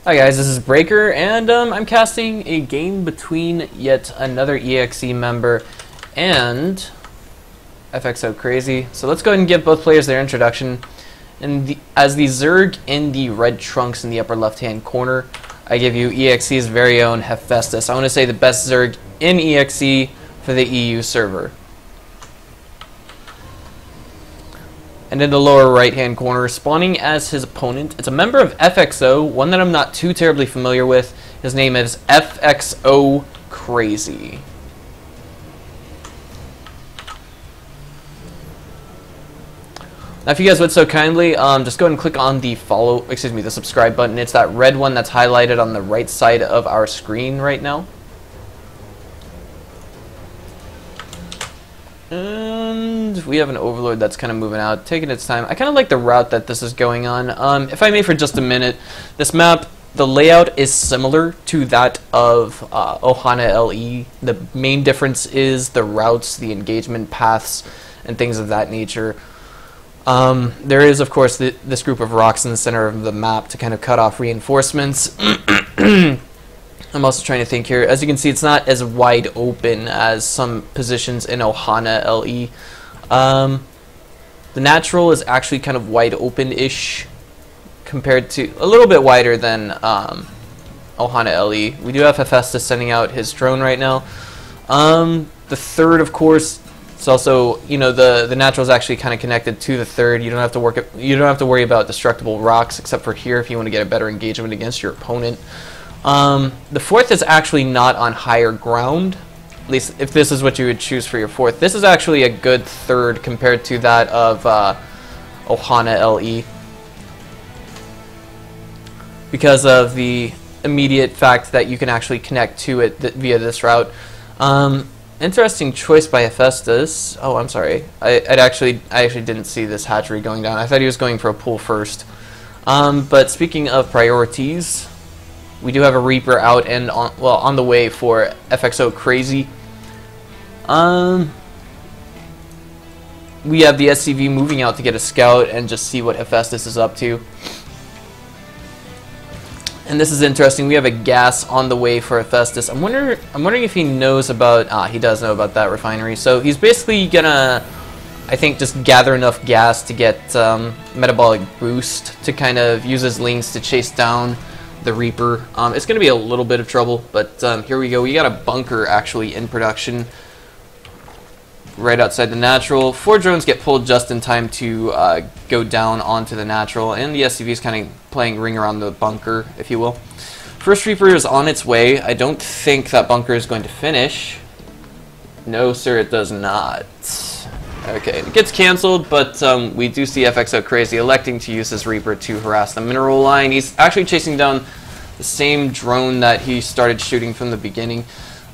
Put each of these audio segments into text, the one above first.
Hi guys, this is Breaker, and I'm casting a game between yet another eXeA member and FXOCrazy. So let's go ahead and give both players their introduction. As the Zerg in the red trunks in the upper left-hand corner, I give you eXeA's very own Hephaistas. I want to say the best Zerg in eXeA for the EU server. And in the lower right-hand corner, spawning as his opponent, it's a member of FXO, one that I'm not too terribly familiar with. His name is FXOCrazy. Now, if you guys would so kindly, just go ahead and click on the the subscribe button. It's that red one that's highlighted on the right side of our screen right now. And we have an overlord that's kind of moving out, taking its time. I kind of like the route that this is going on. If I may for just a minute, this map, the layout is similar to that of Ohana LE. The main difference is the routes, the engagement paths, and things of that nature. There is, of course, this group of rocks in the center of the map to kind of cut off reinforcements. I'm also trying to think here. As you can see, it's not as wide open as some positions in Ohana LE. The natural is actually kind of wide open-ish compared to a little bit wider than Ohana LE. We do have Hephaistas sending out his drone right now. The third, of course, it's also, you know, the natural is actually kind of connected to the third. You don't have to worry about destructible rocks except for here if you want to get a better engagement against your opponent. The fourth is actually not on higher ground, at least if this is what you would choose for your fourth. This is actually a good third compared to that of Ohana LE because of the immediate fact that you can actually connect to it via this route. Interesting choice by Hephaistas. Oh, I'm sorry. I actually didn't see this hatchery going down. I thought he was going for a pull first. But speaking of priorities, we do have a Reaper out and on the way for FXOCrazy. We have the SCV moving out to get a scout and just see what Hephaistas is up to. And this is interesting. We have a gas on the way for Hephaistas. I'm wondering if he knows about. He does know about that refinery. So he's basically gonna, I think, just gather enough gas to get metabolic boost to kind of use his lings to chase down the Reaper. It's going to be a little bit of trouble, but here we go. We got a bunker actually in production right outside the natural. 4 drones get pulled just in time to go down onto the natural, and the SCV is kind of playing ring around the bunker, if you will. First Reaper is on its way. I don't think that bunker is going to finish. No, sir, it does not. Okay, it gets cancelled, but we do see FXOCrazy electing to use his Reaper to harass the mineral line. He's actually chasing down the same drone that he started shooting from the beginning.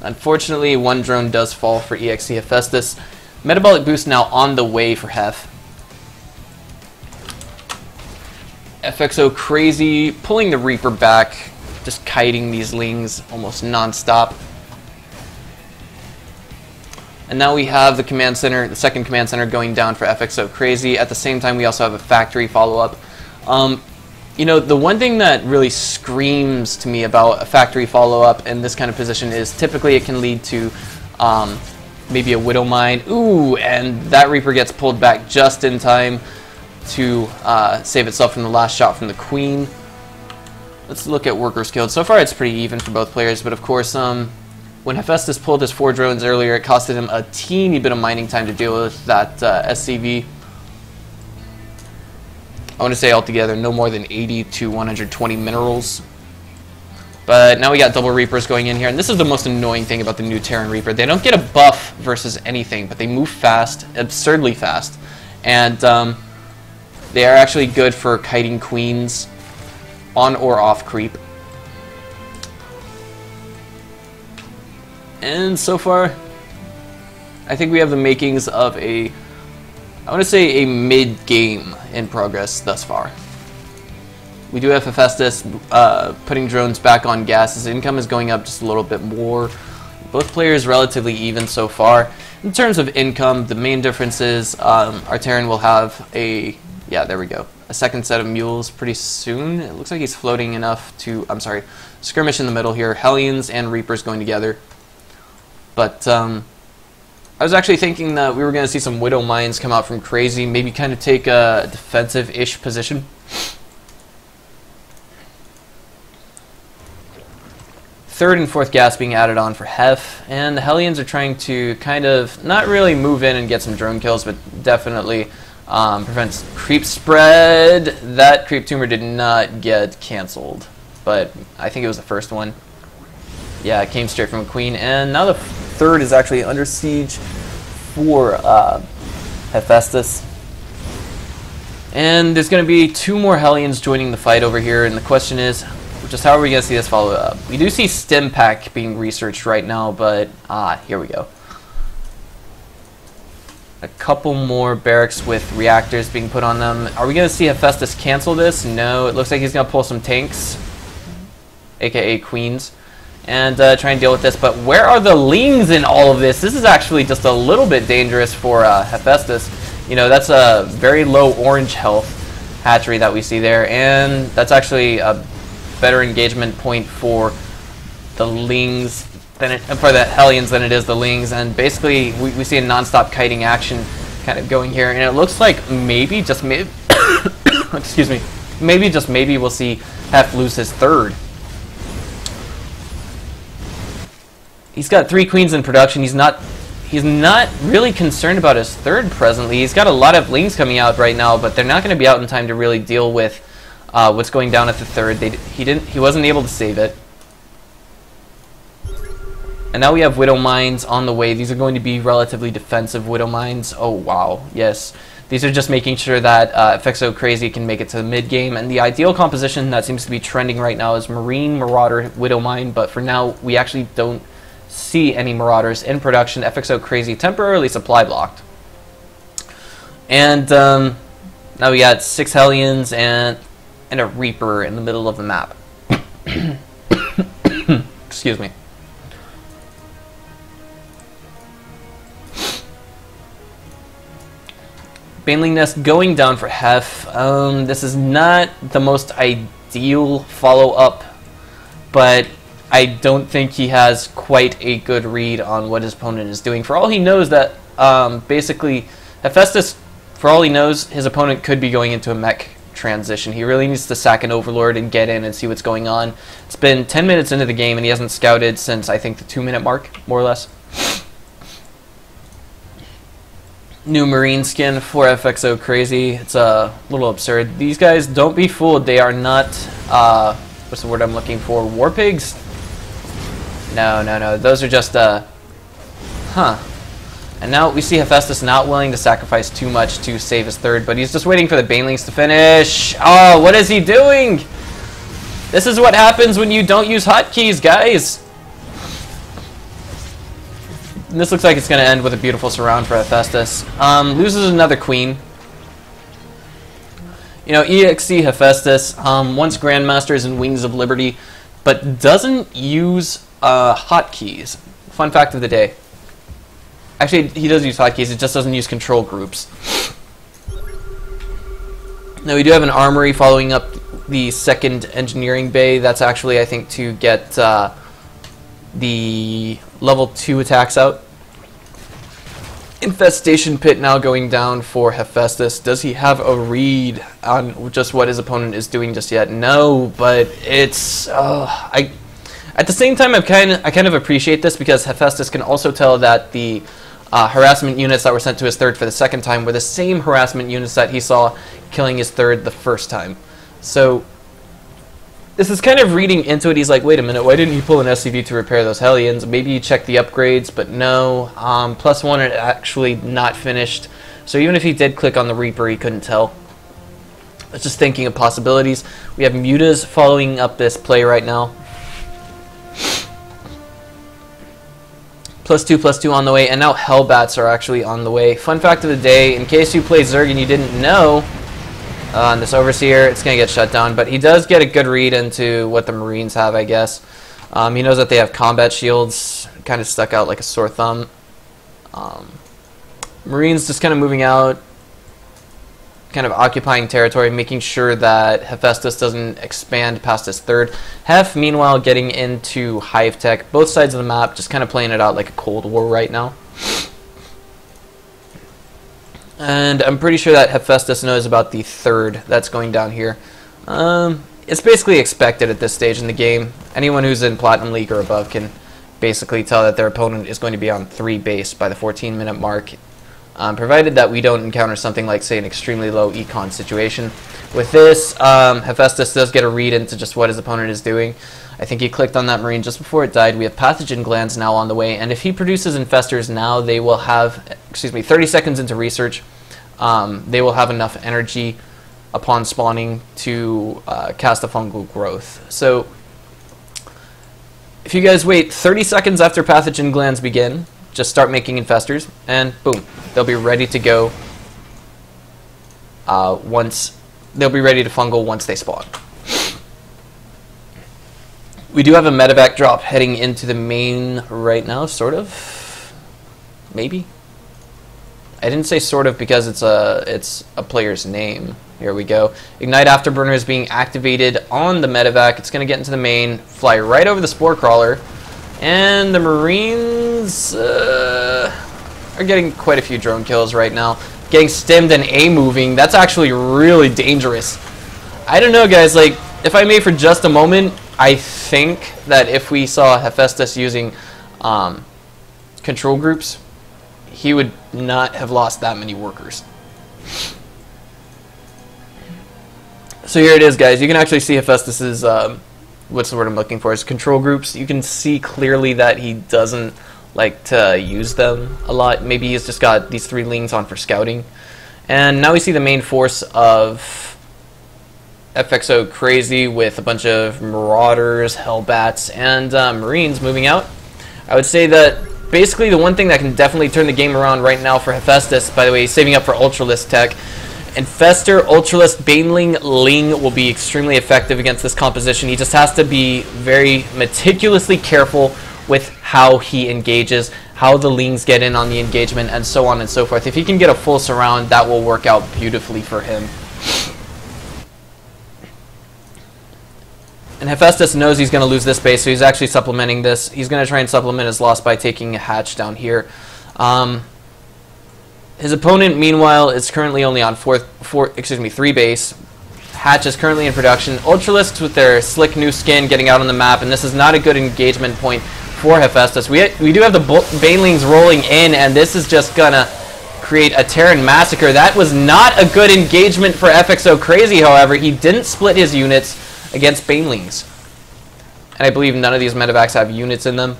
Unfortunately, one drone does fall for eXeA Hephaistas. Metabolic boost now on the way for Hef. FXOCrazy pulling the Reaper back, just kiting these lings almost non-stop. And now we have the command center, the second command center going down for FXOCrazy. At the same time, we also have a factory follow-up. You know, the one thing that really screams to me about a factory follow-up in this kind of position is typically it can lead to maybe a Widow Mine. Ooh, and that Reaper gets pulled back just in time to save itself from the last shot from the Queen. Let's look at workers killed. So far, it's pretty even for both players, but of course, when Hephaistas pulled his 4 drones earlier, it costed him a teeny bit of mining time to deal with that SCV. I want to say altogether no more than 80 to 120 minerals. But now we got double Reapers going in here, and this is the most annoying thing about the new Terran Reaper. They don't get a buff versus anything, but they move fast, absurdly fast. And they are actually good for kiting queens on or off creep. And so far, I think we have the makings of I want to say a mid-game in progress thus far. We do have Hephaistas putting drones back on gas. His income is going up just a little bit more. Both players relatively even so far. In terms of income, the main difference is our Terran will have a, yeah, there we go, a second set of mules pretty soon. It looks like he's floating enough to, I'm sorry, skirmish in the middle here. Hellions and Reapers going together. But I was actually thinking that we were going to see some Widow Mines come out from Crazy, maybe kind of take a defensive-ish position. Third and fourth gas being added on for Hef, and the Hellions are trying to kind of not really move in and get some drone kills, but definitely prevents creep spread. That creep tumor did not get cancelled, but I think it was the first one. Yeah, it came straight from a queen, and now the third is actually under siege for Hephaistas. And there's going to be 2 more Hellions joining the fight over here, and the question is, just how are we going to see this follow up? We do see Stim Pack being researched right now, but here we go. A couple more barracks with reactors being put on them. Are we going to see Hephaistas cancel this? No, it looks like he's going to pull some tanks, aka queens, and try and deal with this. But where are the Lings in all of this? This is actually just a little bit dangerous for Hephaistas. You know, that's a very low orange health hatchery that we see there, and that's actually a better engagement point for the Lings than for the Hellions than it is the Lings, and basically we see a non-stop kiting action kind of going here, and it looks like maybe just maybe excuse me, maybe just maybe we'll see Hef lose his third. He's got 3 queens in production. He's not really concerned about his third presently. He's got a lot of Lings coming out right now, but they're not going to be out in time to really deal with what's going down at the third. He wasn't able to save it. And now we have Widow Mines on the way. These are going to be relatively defensive Widow Mines. Oh wow, yes. These are just making sure that FXOCrazy can make it to the mid game. And the ideal composition that seems to be trending right now is Marine, Marauder, Widow Mine. But for now, we actually don't see any Marauders in production. FXOCrazy temporarily supply blocked. And now we got 6 Hellions and a Reaper in the middle of the map. Excuse me. Baneling Nest going down for Hef. This is not the most ideal follow-up, but I don't think he has quite a good read on what his opponent is doing. For all he knows that, basically, Hephaistas, for all he knows, his opponent could be going into a mech transition. He really needs to sack an Overlord and get in and see what's going on. It's been 10 minutes into the game and he hasn't scouted since, I think, the 2-minute mark, more or less. New Marine skin for FXOCrazy. It's a little absurd. These guys, don't be fooled. They are not, what's the word I'm looking for? War pigs? No. Those are just, And now we see Hephaistas not willing to sacrifice too much to save his third, but he's just waiting for the Banelings to finish. Oh, what is he doing? This is what happens when you don't use hotkeys, guys. And this looks like it's going to end with a beautiful surround for Hephaistas. Loses another queen. You know, eXeA Hephaistas, once Grandmasters in Wings of Liberty, but doesn't use hotkeys. Fun fact of the day. Actually, he does use hotkeys, it just doesn't use control groups. Now, we do have an armory following up the second engineering bay. That's actually, I think, to get the level 2 attacks out. Infestation Pit now going down for Hephaistas. Does he have a read on just what his opponent is doing just yet? No, but it's... at the same time, I kind of appreciate this because Hephaistas can also tell that the harassment units that were sent to his third for the second time were the same harassment units that he saw killing his third the first time. So this is kind of reading into it. He's like, wait a minute, why didn't he pull an SCV to repair those Hellions? Maybe he checked the upgrades, but no. +1 are actually not finished. So even if he did click on the Reaper, he couldn't tell. It's just thinking of possibilities. We have Mutas following up this play right now. +2/+2 on the way, and now Hellbats are actually on the way. Fun fact of the day, in case you play Zerg and you didn't know, on this Overseer, it's going to get shut down, but he does get a good read into what the Marines have, I guess. He knows that they have combat shields, kind of stuck out like a sore thumb. Marines just kind of moving out, kind of occupying territory, making sure that Hephaistas doesn't expand past his third. Hef, meanwhile, getting into hive tech, both sides of the map, just kind of playing it out like a Cold War right now. And I'm pretty sure that Hephaistas knows about the third that's going down here. It's basically expected at this stage in the game. Anyone who's in Platinum League or above can basically tell that their opponent is going to be on 3 base by the 14-minute mark, provided that we don't encounter something like, say, an extremely low econ situation. With this, Hephaistas does get a read into just what his opponent is doing. I think he clicked on that Marine just before it died. We have pathogen glands now on the way, and if he produces infestors now, they will have, 30 seconds into research, they will have enough energy upon spawning to cast a fungal growth. So if you guys wait 30 seconds after pathogen glands begin, just start making infestors, and boom, they'll be ready to go they'll be ready to fungal once they spawn. We do have a medevac drop heading into the main right now, sort of. Maybe. I didn't say sort of because it's a player's name. Here we go. Ignite Afterburner is being activated on the medevac. It's going to get into the main, fly right over the Spore Crawler, and the Marines are getting quite a few drone kills right now. Getting stemmed and A-moving. That's actually really dangerous. I don't know, guys. Like, if I may for just a moment, I think that if we saw Hephaistas using control groups, he would not have lost that many workers. So here it is, guys. You can actually see Hephaistas's, what's the word I'm looking for, his control groups. You can see clearly that he doesn't like to use them a lot. Maybe he's just got these 3 lings on for scouting. And now we see the main force of FXOCrazy with a bunch of Marauders, Hellbats, and Marines moving out. I would say that basically the one thing that can definitely turn the game around right now for Hephaistas, by the way, he's saving up for Ultralist tech. Infestor, Ultralist, Baneling, Ling will be extremely effective against this composition. He just has to be very meticulously careful with how he engages, how the Lings get in on the engagement, and so on and so forth. If he can get a full surround, that will work out beautifully for him. And Hephaistas knows he's going to lose this base, so he's actually supplementing this. He's going to try and supplement his loss by taking a hatch down here. His opponent, meanwhile, is currently only on 3 base. Hatch is currently in production. Ultralisks with their slick new skin getting out on the map, and this is not a good engagement point for Hephaistas. We do have the Banelings rolling in, and this is just going to create a Terran massacre. That was not a good engagement for FXOCrazy, however. He didn't split his units against Banelings. And I believe none of these medevacs have units in them.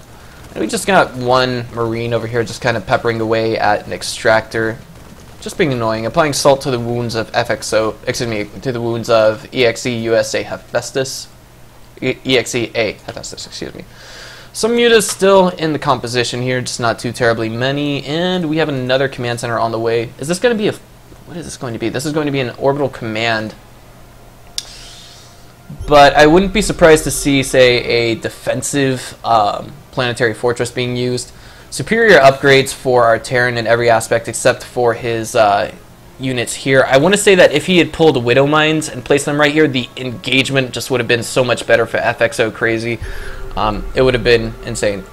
And we just got one Marine over here just kind of peppering away at an extractor. Just being annoying. Applying salt to the wounds of to the wounds of eXeA USA Hephaistas. eXeA Hephaistas, excuse me. Some mutas still in the composition here, just not too terribly many. And we have another command center on the way. Is this going to be a... What is this going to be? This is going to be an orbital command. But I wouldn't be surprised to see, say, a defensive planetary fortress being used. Superior upgrades for our Terran in every aspect except for his units here. I want to say that if he had pulled Widow Mines and placed them right here, the engagement just would have been so much better for FXOCrazy. It would have been insane.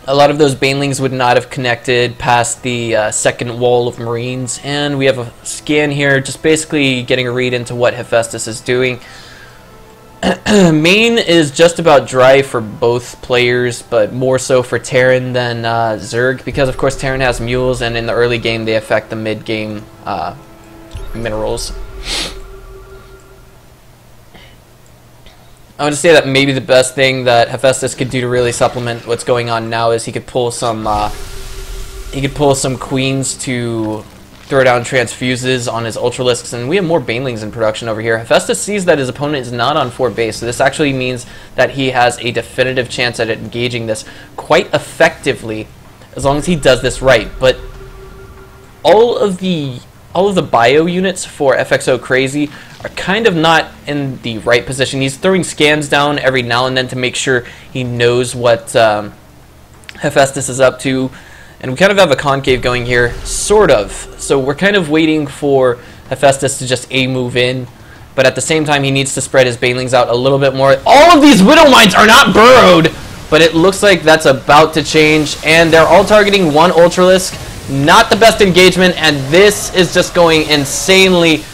A lot of those Banelings would not have connected past the second wall of Marines. And we have a scan here, just basically getting a read into what Hephaistas is doing. Main is just about dry for both players, but more so for Terran than Zerg, because of course Terran has mules, and in the early game they affect the mid-game minerals. I would say that maybe the best thing that Hephaistas could do to really supplement what's going on now is he could pull some queens to throw down transfuses on his Ultralisks, and we have more Banelings in production over here. Hephaistas sees that his opponent is not on 4 base, so this actually means that he has a definitive chance at engaging this quite effectively, as long as he does this right. But all of the bio units for FXOCrazy are kind of not in the right position. He's throwing scans down every now and then to make sure he knows what Hephaistas is up to. And we kind of have a concave going here, sort of. So we're kind of waiting for Hephaistas to just A move in, but at the same time he needs to spread his banelings out a little bit more. All of these Widow Mines are not burrowed, but it looks like that's about to change, and they're all targeting one Ultralisk. Not the best engagement, and this is just going insanely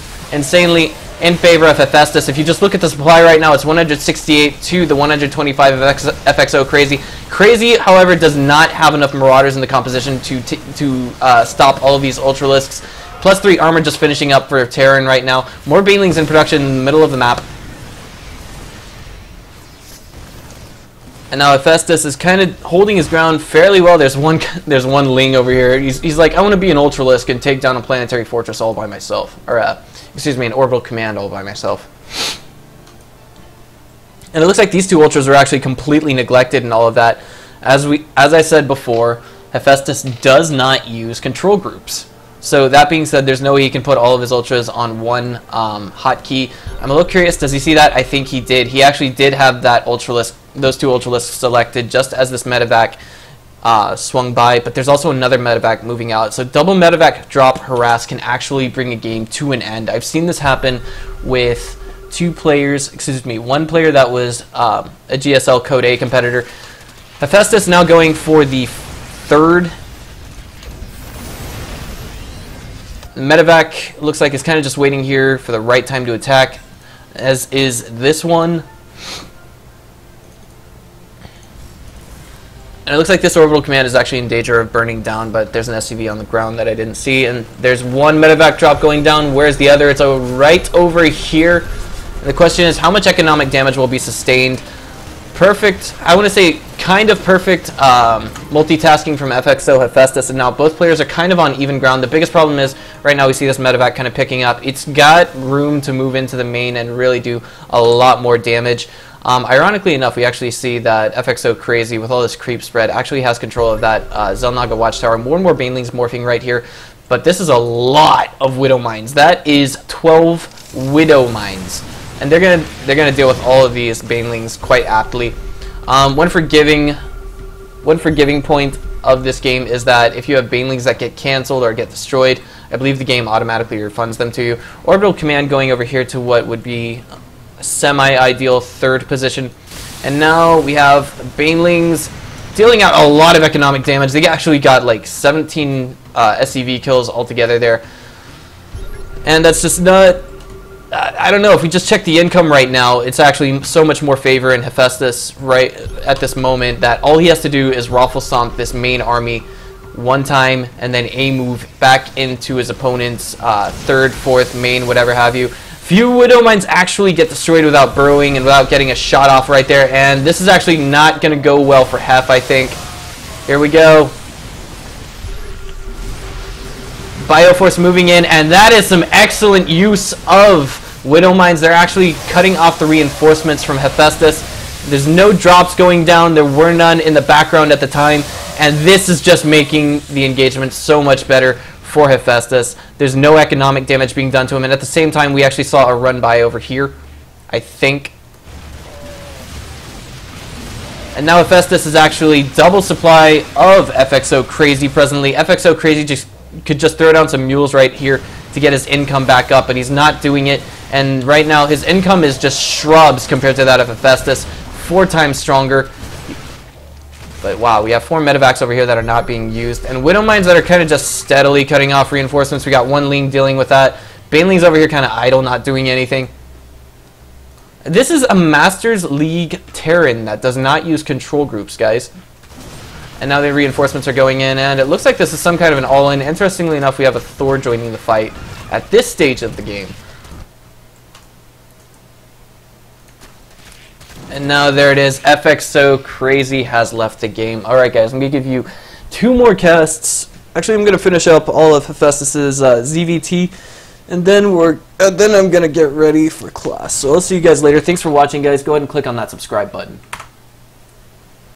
in favor of Hephaistas. If you just look at the supply right now, it's 168 to the 125 of FXOCrazy. Crazy, however, does not have enough Marauders in the composition to stop all of these Ultralisks. +3 armor just finishing up for Terran right now. More banelings in production in the middle of the map. And now Hephaistas is kind of holding his ground fairly well. There's one Ling over here. He's like, I want to be an Ultralisk and take down a planetary fortress all by myself. Or, excuse me, an orbital command all by myself. And it looks like these two Ultras are actually completely neglected and all of that. As I said before, Hephaistas does not use control groups. So that being said, there's no way he can put all of his Ultras on one hotkey. I'm a little curious, does he see that? I think he did. He actually did have that Ultralisk, those two Ultralisks selected just as this medevac swung by, but there's also another medevac moving out. So double medevac drop harass can actually bring a game to an end. I've seen this happen with one player that was a GSL Code A competitor. Hephaistas now going for the third. Medevac looks like it's kind of just waiting here for the right time to attack, as is this one. And it looks like this orbital command is actually in danger of burning down, but there's an SCV on the ground that I didn't see. And there's one medevac drop going down. Where's the other? It's right over here. And the question is, how much economic damage will be sustained? Perfect, I want to say kind of perfect multitasking from FXO, Hephaistas, and now both players are kind of on even ground. The biggest problem is, right now we see this medevac kind of picking up. It's got room to move into the main and really do a lot more damage. Ironically enough, we actually see that FXOCrazy, with all this creep spread, actually has control of that Xel'Naga Watchtower. More and more banelings morphing right here, but this is a lot of Widow Mines. That is 12 Widow Mines. And they're gonna deal with all of these banelings quite aptly. One forgiving point of this game is that if you have banelings that get cancelled or get destroyed, I believe the game automatically refunds them to you. Orbital command going over here to what would be a semi-ideal third position, and now we have banelings dealing out a lot of economic damage. They actually got like 17 SCV kills altogether there, and that's just not. I don't know, if we just check the income right now, it's actually so much more favor in Hephaistas right at this moment that all he has to do is Raffle Stomp this main army one time and then A move back into his opponent's third, fourth, main, whatever have you. Few Widow Mines actually get destroyed without burrowing and without getting a shot off right there, and this is actually not going to go well for Hef, I think. Here we go. Bioforce moving in, and that is some excellent use of Widow Mines. They're actually cutting off the reinforcements from Hephaistas. There's no drops going down. There were none in the background at the time, and this is just making the engagement so much better for Hephaistas. There's no economic damage being done to him, and at the same time, we actually saw a run by over here, I think. And now Hephaistas is actually double supply of FXOCrazy presently. FXOCrazy could just throw down some mules right here to get his income back up, but he's not doing it. And right now his income is just shrubs compared to that of Hephaistas, 4 times stronger. But wow, we have 4 medevacs over here that are not being used, and Widow Mines that are kind of just steadily cutting off reinforcements. We got one Ling dealing with that. Baneling's over here kind of idle, not doing anything. This is a Masters League Terran that does not use control groups, guys. And now the reinforcements are going in, and it looks like this is some kind of an all-in. Interestingly enough, we have a Thor joining the fight at this stage of the game. And now there it is. FXOCrazy has left the game. Alright guys, I'm going to give you 2 more casts. Actually, I'm going to finish up all of Hephaistas' ZVT, and then I'm going to get ready for class. So I'll see you guys later. Thanks for watching, guys. Go ahead and click on that subscribe button.